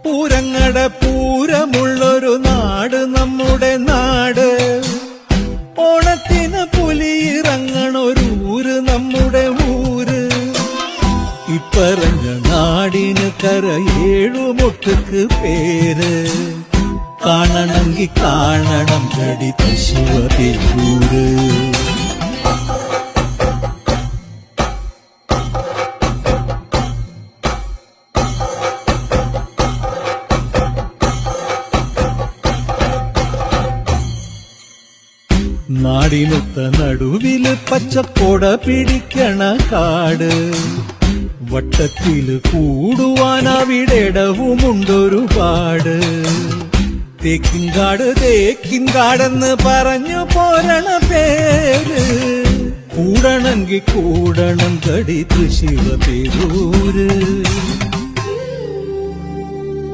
പൂരങ്ങട പൂരമുള്ളൊരു നാട് നമ്മുടെ നാട്. ഓണത്തിന് പുലിയിറങ്ങണൊരൂര് നമ്മുടെ ഊര്. ഇപ്പറഞ്ഞ നാടിന് കരയേഴുമൊട്ടുക്ക് പേര്. കാണണമെങ്കി കാണണം കടി തൃശ്ശിവപേരൂര്. നാടിനൊത്ത നടുവില് പച്ചക്കൊട പിടിക്കണ കാട്. വട്ടത്തില് കൂടുവാൻ അവിടെടവുമുണ്ടൊരുപാട്. തേക്കിൻകാട് തേക്കിൻകാടെന്ന് പറഞ്ഞു പോരണ പേര്. കൂടണമെങ്കി കൂടണം കടി തൃശ്ശിവപേരൂര്.